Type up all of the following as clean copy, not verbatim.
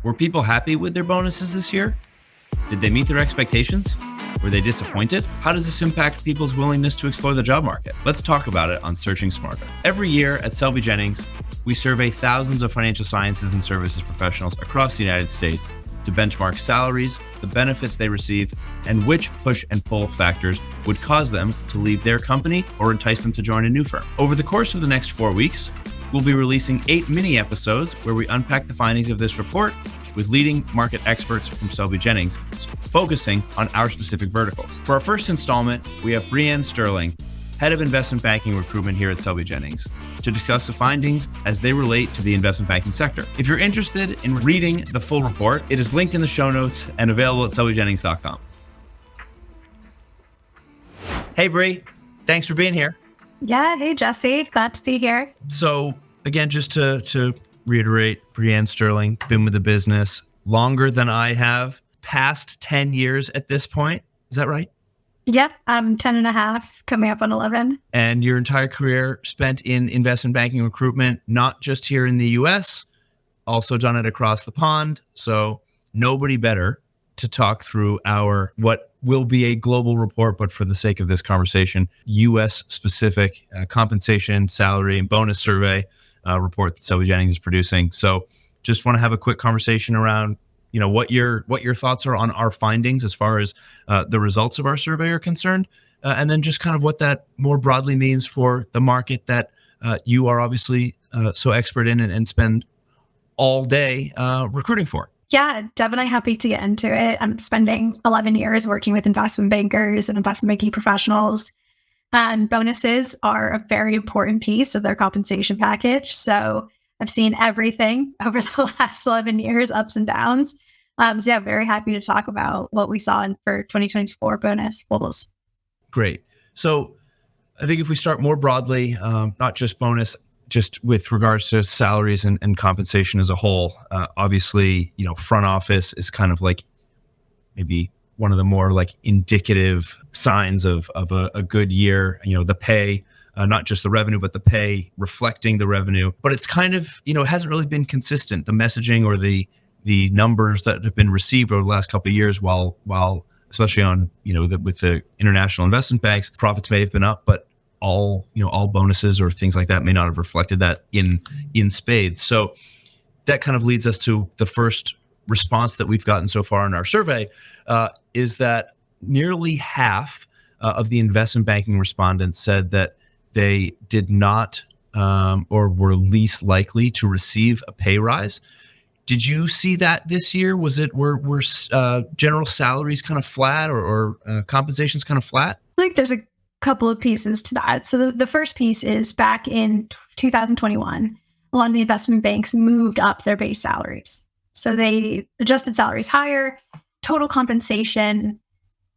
Were people happy with their bonuses this year? Did they meet their expectations? Were they disappointed? How does this impact people's willingness to explore the job market? Let's talk about it on Searching Smarter. Every year at Selby Jennings, we survey thousands of financial sciences and services professionals across the United States to benchmark salaries, the benefits they receive, and which push and pull factors would cause them to leave their company or entice them to join a new firm. Over the course of the next 4 weeks, we'll be releasing 8 mini episodes where we unpack the findings of this report with leading market experts from Selby Jennings, focusing on our specific verticals. For our first installment, we have Brianne Sterling, Head of Investment Banking Recruitment here at Selby Jennings, to discuss the findings as they relate to the investment banking sector. If you're interested in reading the full report, it is linked in the show notes and available at selbyjennings.com. Hey, Bri, thanks for being here. Yeah, hey, Jesse, glad to be here. So again, just to reiterate, Brianne Sterling, been with the business longer than I have, past 10 years at this point. Is that right? Yep, I'm 10 and a half, coming up on 11. And your entire career spent in investment banking recruitment, not just here in the US, also done it across the pond. So nobody better to talk through our, what will be a global report, but for the sake of this conversation, US specific compensation, salary, and bonus survey report that Selby Jennings is producing. So just want to have a quick conversation around, what your thoughts are on our findings as far as the results of our survey are concerned, and then just kind of what that more broadly means for the market that you are obviously so expert in and spend all day recruiting for. Yeah, definitely happy to get into it. I'm spending 11 years working with investment bankers and investment banking professionals, and bonuses are a very important piece of their compensation package. So I've seen everything over the last 11 years, ups and downs. So yeah, very happy to talk about what we saw for 2024 bonus goals. Great. So I think if we start more broadly, not just bonus, just with regards to salaries and compensation as a whole, obviously, front office is kind of like maybe one of the more like indicative signs of a good year, the pay, not just the revenue, but the pay reflecting the revenue. But it's kind of, it hasn't really been consistent, the messaging or the numbers that have been received over the last couple of years, while especially on, with the international investment banks, profits may have been up, but all bonuses or things like that may not have reflected that in spades. So that kind of leads us to the first response that we've gotten so far in our survey, is that nearly half of the investment banking respondents said that they did not or were least likely to receive a pay rise. Did you see that this year? Was it were general salaries kind of flat or compensations kind of flat? I think there's a couple of pieces to that. So the first piece is back in 2021, a lot of the investment banks moved up their base salaries. So they adjusted salaries higher, total compensation.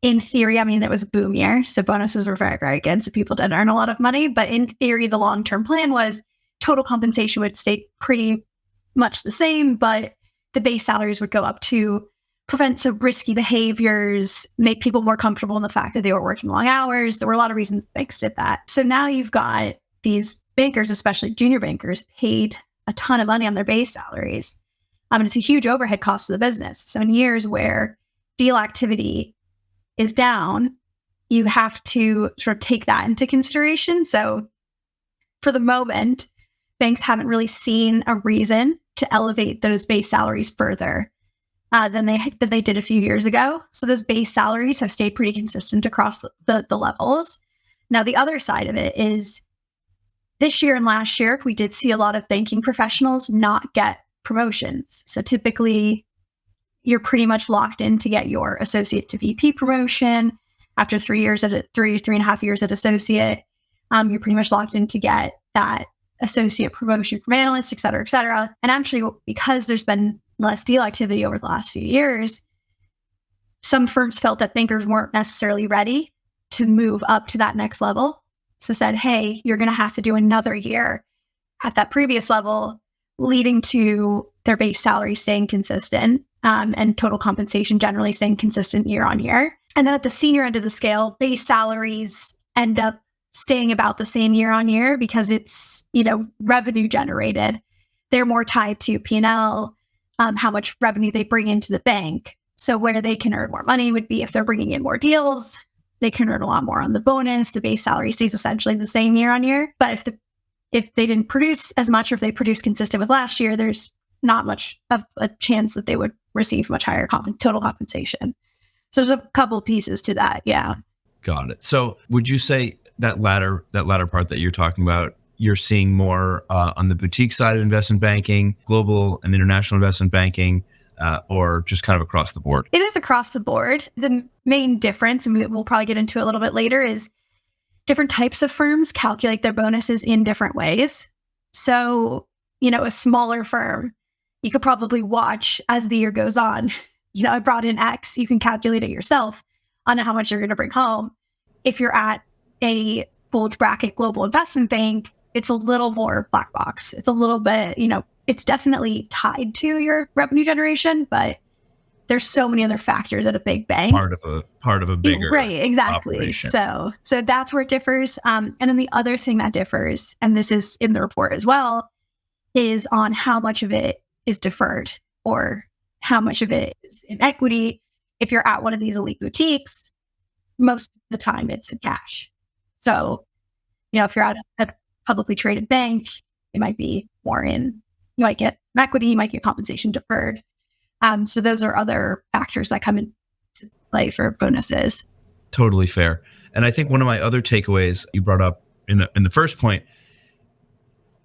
In theory, it was a boom year, so bonuses were very, very good. So people did earn a lot of money. But in theory, the long-term plan was total compensation would stay pretty much the same, but the base salaries would go up to prevent some risky behaviors, make people more comfortable in the fact that they were working long hours. There were a lot of reasons banks did that. So now you've got these bankers, especially junior bankers, paid a ton of money on their base salaries. And it's a huge overhead cost to the business. So in years where deal activity is down, you have to sort of take that into consideration. So for the moment, banks haven't really seen a reason to elevate those base salaries further than they did a few years ago. So those base salaries have stayed pretty consistent across the levels. Now, the other side of it is this year and last year, we did see a lot of banking professionals not get promotions. So typically, you're pretty much locked in to get your associate to VP promotion. After 3 and a half years at associate, you're pretty much locked in to get that associate promotion from analyst, et cetera, et cetera. And actually, because there's been less deal activity over the last few years, some firms felt that bankers weren't necessarily ready to move up to that next level. So said, hey, you're going to have to do another year at that previous level, leading to their base salary staying consistent and total compensation generally staying consistent year on year. And then at the senior end of the scale, base salaries end up staying about the same year on year because it's, revenue generated. They're more tied to P&L. how much revenue they bring into the bank. So where they can earn more money would be if they're bringing in more deals, they can earn a lot more on the bonus. The base salary stays essentially the same year on year. But if they didn't produce as much, or if they produce consistent with last year, there's not much of a chance that they would receive much higher total compensation. So there's a couple pieces to that. Yeah. Got it. So would you say that latter part that you're talking about, you're seeing more on the boutique side of investment banking, global and international investment banking, or just kind of across the board? It is across the board. The main difference, and we'll probably get into it a little bit later, is different types of firms calculate their bonuses in different ways. So, a smaller firm, you could probably watch as the year goes on. I brought in X, you can calculate it yourself on how much you're going to bring home. If you're at a bulge bracket global investment bank, it's a little more black box. It's a little bit, it's definitely tied to your revenue generation, but there's so many other factors at a big bank. Part of a bigger right, exactly. Operation. So that's where it differs. And then the other thing that differs, and this is in the report as well, is on how much of it is deferred or how much of it is in equity. If you're at one of these elite boutiques, most of the time it's in cash. So, if you're at a publicly traded bank, it might be more in, you might get equity, you might get compensation deferred. So those are other factors that come into play for bonuses. Totally fair. And I think one of my other takeaways you brought up in the first point,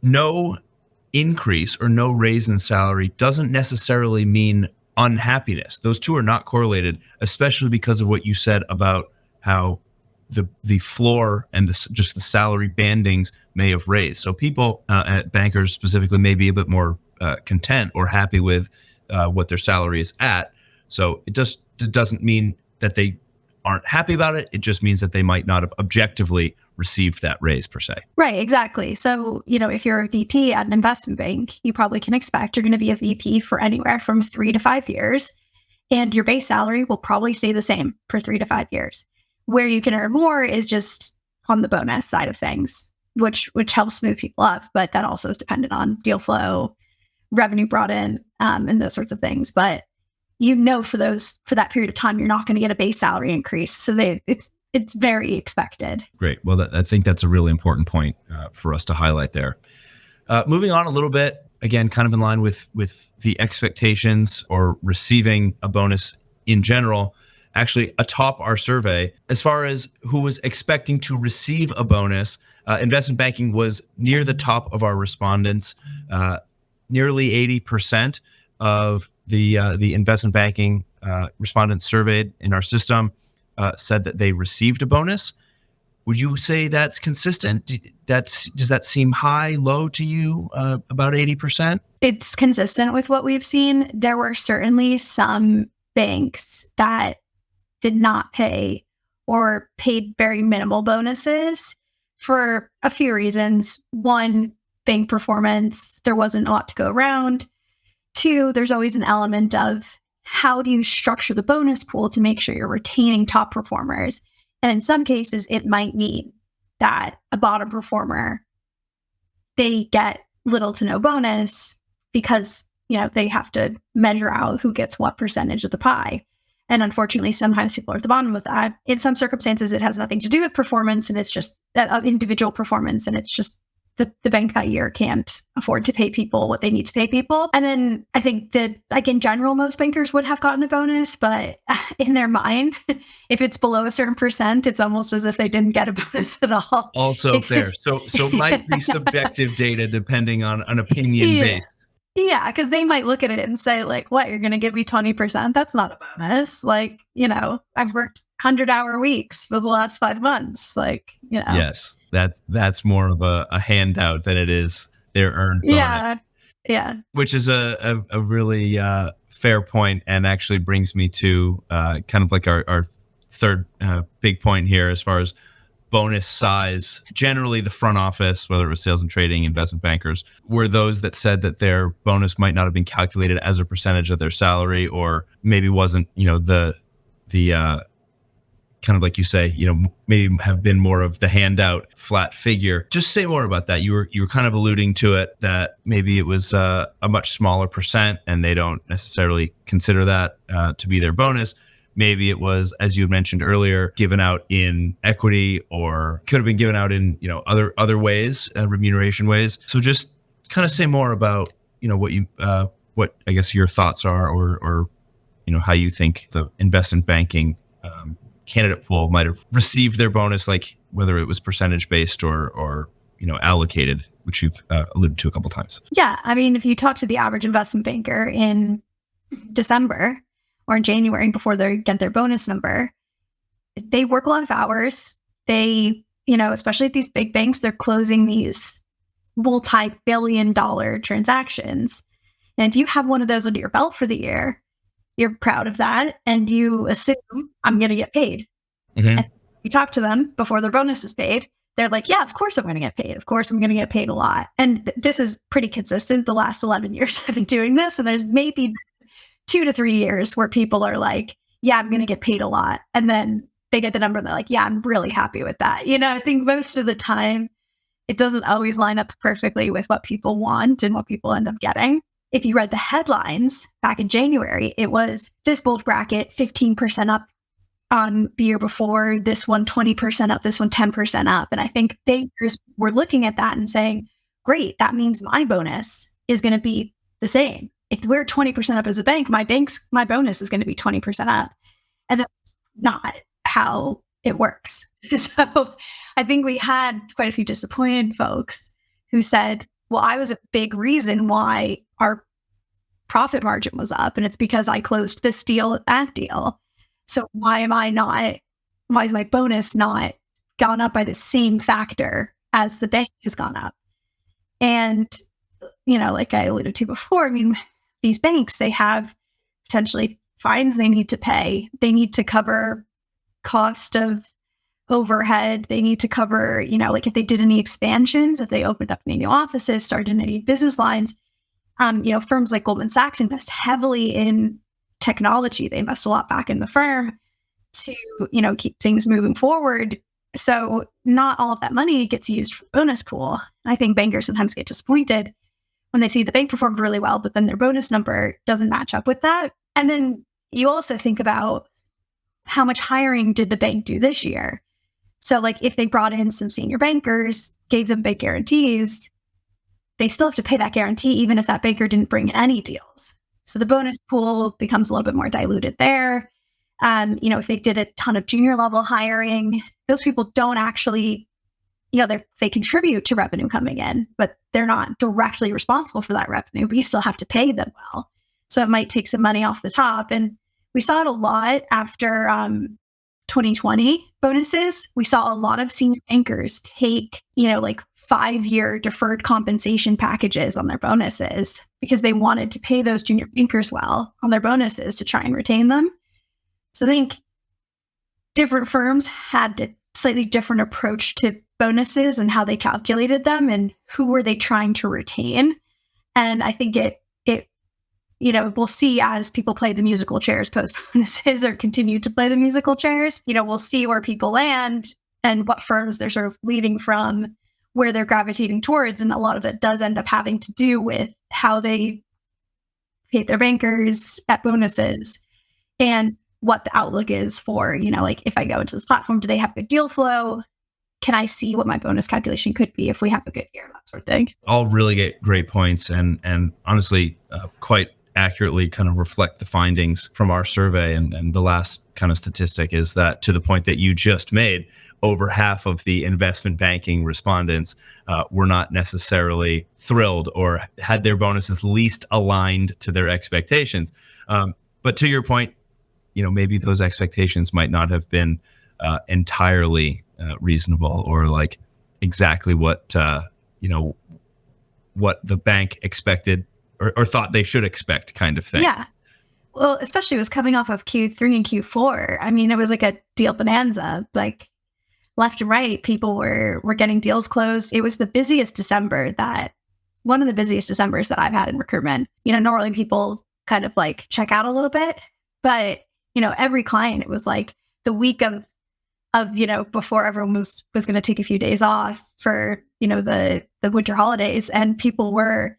no increase or no raise in salary doesn't necessarily mean unhappiness. Those two are not correlated, especially because of what you said about how the floor and just the salary bandings may have raised. So people at bankers specifically may be a bit more content or happy with what their salary is at. So it doesn't mean that they aren't happy about it. It just means that they might not have objectively received that raise per se. Right, exactly. So, if you're a VP at an investment bank, you probably can expect you're going to be a VP for anywhere from 3 to 5 years, and your base salary will probably stay the same for 3 to 5 years. Where you can earn more is just on the bonus side of things, which helps move people up, but that also is dependent on deal flow, revenue brought in, and those sorts of things. But for that period of time, you're not going to get a base salary increase. So it's very expected. Great. Well, I think that's a really important point for us to highlight there. Moving on a little bit, again, kind of in line with the expectations or receiving a bonus in general. Actually, atop our survey, as far as who was expecting to receive a bonus, investment banking was near the top of our respondents. Nearly 80% of the investment banking respondents surveyed in our system said that they received a bonus. Would you say that's consistent? Does that seem high, low to you? About 80%? It's consistent with what we've seen. There were certainly some banks that did not pay or paid very minimal bonuses for a few reasons. One, bank performance, there wasn't a lot to go around. Two, there's always an element of how do you structure the bonus pool to make sure you're retaining top performers? And in some cases, it might mean that a bottom performer, they get little to no bonus because, they have to measure out who gets what percentage of the pie. And unfortunately, sometimes people are at the bottom of that. In some circumstances, it has nothing to do with performance, and it's just that individual performance, and it's just the bank that year can't afford to pay people what they need to pay people. And then I think that, in general, most bankers would have gotten a bonus, but in their mind, if it's below a certain percent, it's almost as if they didn't get a bonus at all. Also fair. So it might be subjective data depending on an opinion based. Yeah, because they might look at it and say, what, you're going to give me 20%? That's not a bonus. I've worked 100-hour weeks for the last 5 months. Yes, that's more of a handout than it is their earned bonus. Yeah. Which is a really fair point, and actually brings me to kind of our third big point here as far as bonus size. Generally, the front office, whether it was sales and trading, investment bankers, were those that said that their bonus might not have been calculated as a percentage of their salary, or maybe wasn't, the kind of like you say, maybe have been more of the handout flat figure. Just say more about that. You were kind of alluding to it, that maybe it was a much smaller percent and they don't necessarily consider that to be their bonus. Maybe it was, as you had mentioned earlier, given out in equity, or could have been given out in other ways, remuneration ways. So just kind of say more about what I guess your thoughts are, or how you think the investment banking candidate pool might have received their bonus, like whether it was percentage based or allocated, which you've alluded to a couple times. Yeah, I mean, if you talk to the average investment banker in December or in January before they get their bonus number, they work a lot of hours. They, especially at these big banks, they're closing these multi-billion-dollar transactions. And if you have one of those under your belt for the year, you're proud of that, and you assume I'm going to get paid. Mm-hmm. And you talk to them before their bonus is paid. They're like, yeah, of course I'm going to get paid. Of course I'm going to get paid a lot. And this is pretty consistent. The last 11 years I've been doing this, and there's maybe 2 to 3 years where people are like, yeah, I'm going to get paid a lot. And then they get the number and they're like, yeah, I'm really happy with that. I think most of the time it doesn't always line up perfectly with what people want and what people end up getting. If you read the headlines back in January, it was this bulge bracket 15% up on the year before, this one 20% up, this one 10% up. And I think bankers were looking at that and saying, great, that means my bonus is going to be the same. If we're 20% up as a bank, my bonus is going to be 20% up. And that's not how it works. So I think we had quite a few disappointed folks who said, well, I was a big reason why our profit margin was up, and it's because I closed this deal at that deal. So why is my bonus not gone up by the same factor as the bank has gone up? And, like I alluded to before, I mean, these banks, they have potentially fines they need to pay. They need to cover cost of overhead. They need to cover, like if they did any expansions, if they opened up any new offices, started any business lines. Firms like Goldman Sachs invest heavily in technology. They invest a lot back in the firm to, keep things moving forward. So not all of that money gets used for the bonus pool. I think bankers sometimes get disappointed when they see the bank performed really well, but then their bonus number doesn't match up with that. And then you also think about how much hiring did the bank do this year? So like if they brought in some senior bankers, gave them big guarantees, they still have to pay that guarantee even if that banker didn't bring in any deals. So the bonus pool becomes a little bit more diluted there. If they did a ton of junior level hiring, those people don't actually, they contribute to revenue coming in, but they're not directly responsible for that revenue, but you still have to pay them well. So it might take some money off the top. And we saw it a lot after 2020 bonuses. We saw a lot of senior bankers take, 5-year deferred compensation packages on their bonuses because they wanted to pay those junior bankers well on their bonuses to try and retain them. So I think different firms had a slightly different approach to bonuses and how they calculated them and who were they trying to retain. And I think we'll see as people play the musical chairs post bonuses or continue to play the musical chairs, we'll see where people land and what firms they're sort of leaving from, where they're gravitating towards. And a lot of it does end up having to do with how they pay their bankers at bonuses and what the outlook is for, if I go into this platform, do they have good deal flow? Can I see what my bonus calculation could be if we have a good year? That sort of thing. All really great points, and honestly, quite accurately kind of reflect the findings from our survey. And the last kind of statistic is that, to the point that you just made, over half of the investment banking respondents were not necessarily thrilled or had their bonuses least aligned to their expectations. But to your point, maybe those expectations might not have been entirely reasonable or like exactly what what the bank expected or thought they should expect, kind of thing. Yeah. Well, especially it was coming off of Q3 and Q4. I mean, it was like a deal bonanza, like left and right. People were getting deals closed. It was the busiest December one of the busiest Decembers that I've had in recruitment. Normally people kind of like check out a little bit, but every client, it was like the week of of, before everyone was going to take a few days off for, the winter holidays. And people were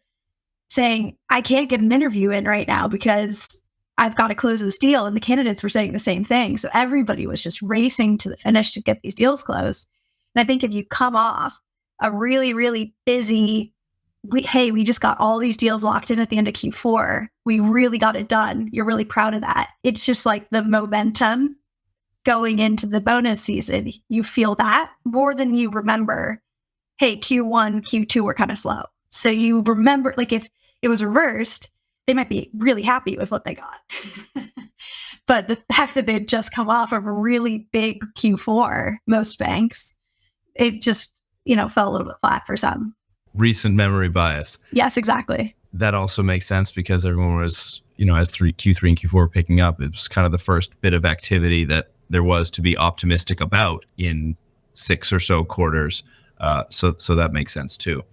saying, I can't get an interview in right now because I've got to close this deal. And the candidates were saying the same thing. So everybody was just racing to the finish to get these deals closed. And I think if you come off a really, really busy, we just got all these deals locked in at the end of Q4. We really got it done. You're really proud of that. It's just like the momentum going into the bonus season. You feel that more than you remember, hey, Q1, Q2 were kind of slow. So you remember, like if it was reversed, they might be really happy with what they got. But the fact that they'd just come off of a really big Q4, most banks, it just, fell a little bit flat for some. Recent memory bias. Yes, exactly. That also makes sense because everyone was, as Q3 and Q4 were picking up, it was kind of the first bit of activity that there was to be optimistic about in 6 or so quarters. So that makes sense too.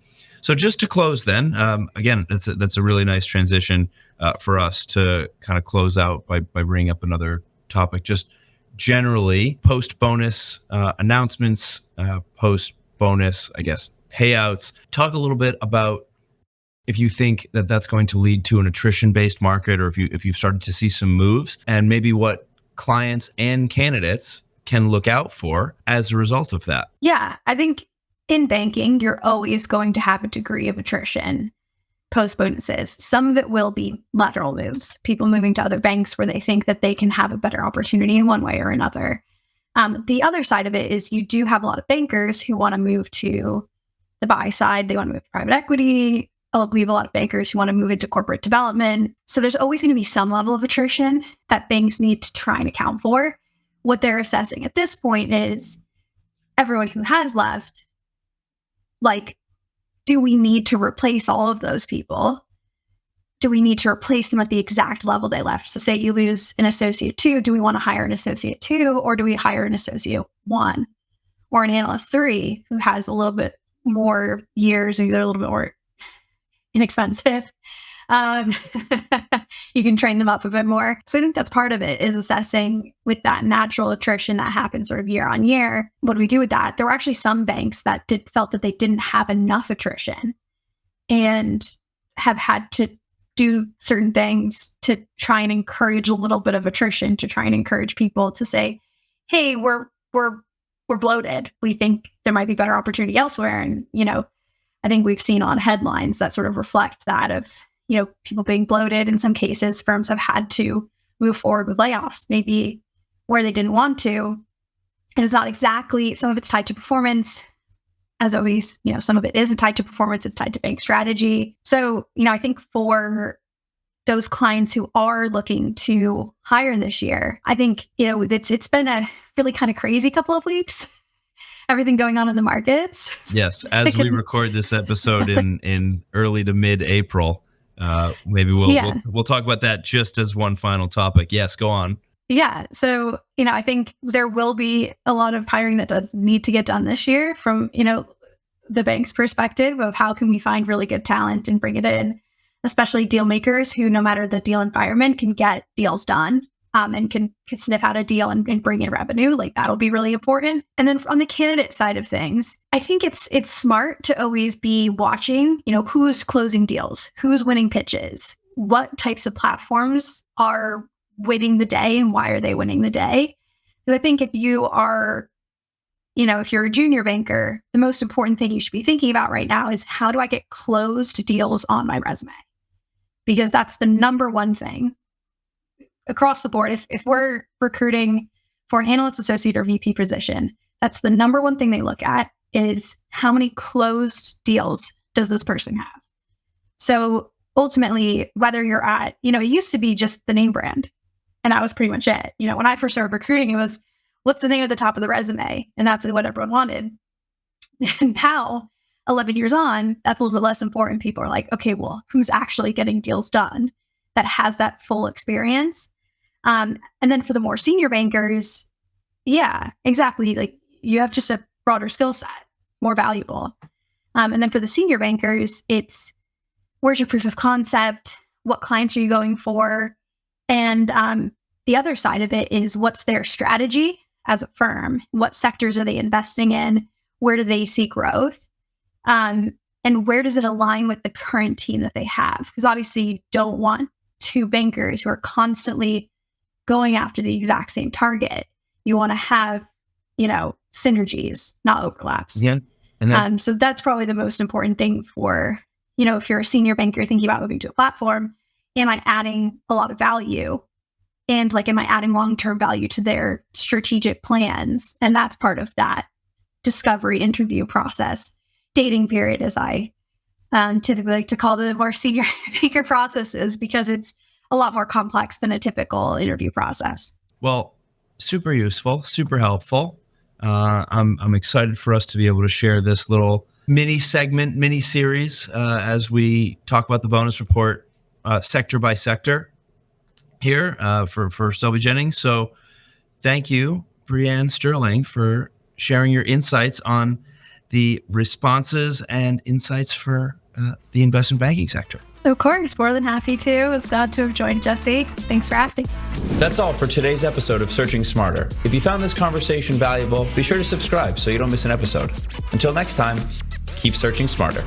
So just to close then, again, that's a really nice transition for us to kind of close out by bringing up another topic. Just generally, post-bonus announcements, post-bonus, I guess, payouts. Talk a little bit about if you think that that's going to lead to an attrition-based market, or if you've started to see some moves, and maybe what clients and candidates can look out for as a result of that. Yeah, I think in banking, you're always going to have a degree of attrition post bonuses. Some of it will be lateral moves, people moving to other banks where they think that they can have a better opportunity in one way or another. The other side of it is you do have a lot of bankers who want to move to the buy side. They want to move to private equity. We have a lot of bankers who want to move into corporate development. So there's always going to be some level of attrition that banks need to try and account for. What they're assessing at this point is everyone who has left, like, do we need to replace all of those people? Do we need to replace them at the exact level they left? So say you lose an associate 2, do we want to hire an associate 2, or do we hire an associate 1 or an analyst 3 who has a little bit more years and they're a little bit more inexpensive? You can train them up a bit more. So I think that's part of it, is assessing with that natural attrition that happens sort of year on year. What do we do with that? There were actually some banks that felt that they didn't have enough attrition and have had to do certain things to try and encourage a little bit of attrition, to try and encourage people to say, hey, we're bloated. We think there might be better opportunity elsewhere. And, I think we've seen on headlines that sort of reflect that of, people being bloated. In some cases, firms have had to move forward with layoffs, maybe where they didn't want to. And it's not exactly, some of it's tied to performance. As always, some of it isn't tied to performance, it's tied to bank strategy. So, I think for those clients who are looking to hire this year, I think, it's been a really kind of crazy couple of weeks. Everything going on in the markets. Yes, as we record this episode in early to mid-April, maybe we'll talk about that just as one final topic. Yes, go on. Yeah. So, I think there will be a lot of hiring that does need to get done this year from, the bank's perspective of how can we find really good talent and bring it in, especially deal makers who, no matter the deal environment, can get deals done and can sniff out a deal and bring in revenue. Like, that'll be really important. And then on the candidate side of things, I think it's smart to always be watching, who's closing deals, who's winning pitches, what types of platforms are winning the day and why are they winning the day? Because I think if you are, if you're a junior banker, the most important thing you should be thinking about right now is, how do I get closed deals on my resume? Because that's the number one thing across the board. If we're recruiting for an analyst, associate, or VP position, that's the number one thing they look at, is how many closed deals does this person have? So ultimately, whether you're at, it used to be just the name brand, and that was pretty much it. When I first started recruiting, it was, what's the name at the top of the resume? And that's what everyone wanted. And now, 11 years on, that's a little bit less important. People are like, okay, well, who's actually getting deals done that has that full experience? And then for the more senior bankers, yeah, exactly. Like, you have just a broader skill set, more valuable. And then for the senior bankers, it's, where's your proof of concept? What clients are you going for? And the other side of it is, what's their strategy as a firm? What sectors are they investing in? Where do they see growth? And where does it align with the current team that they have? Because obviously you don't want two bankers who are constantly going after the exact same target. You want to have, synergies, not overlaps. Yeah. And so that's probably the most important thing for, if you're a senior banker thinking about moving to a platform, am I adding a lot of value? And am I adding long-term value to their strategic plans? And that's part of that discovery interview process, dating period, as I typically like to call the more senior banker processes, because it's a lot more complex than a typical interview process. Well, super useful, super helpful. I'm excited for us to be able to share this little mini series as we talk about the bonus report sector by sector here for Selby Jennings. So thank you, Brianne Sterling, for sharing your insights on the responses and insights for the investment banking sector. Of course, more than happy to. I was glad to have joined, Jesse. Thanks for asking. That's all for today's episode of Searching Smarter. If you found this conversation valuable, be sure to subscribe so you don't miss an episode. Until next time, keep searching smarter.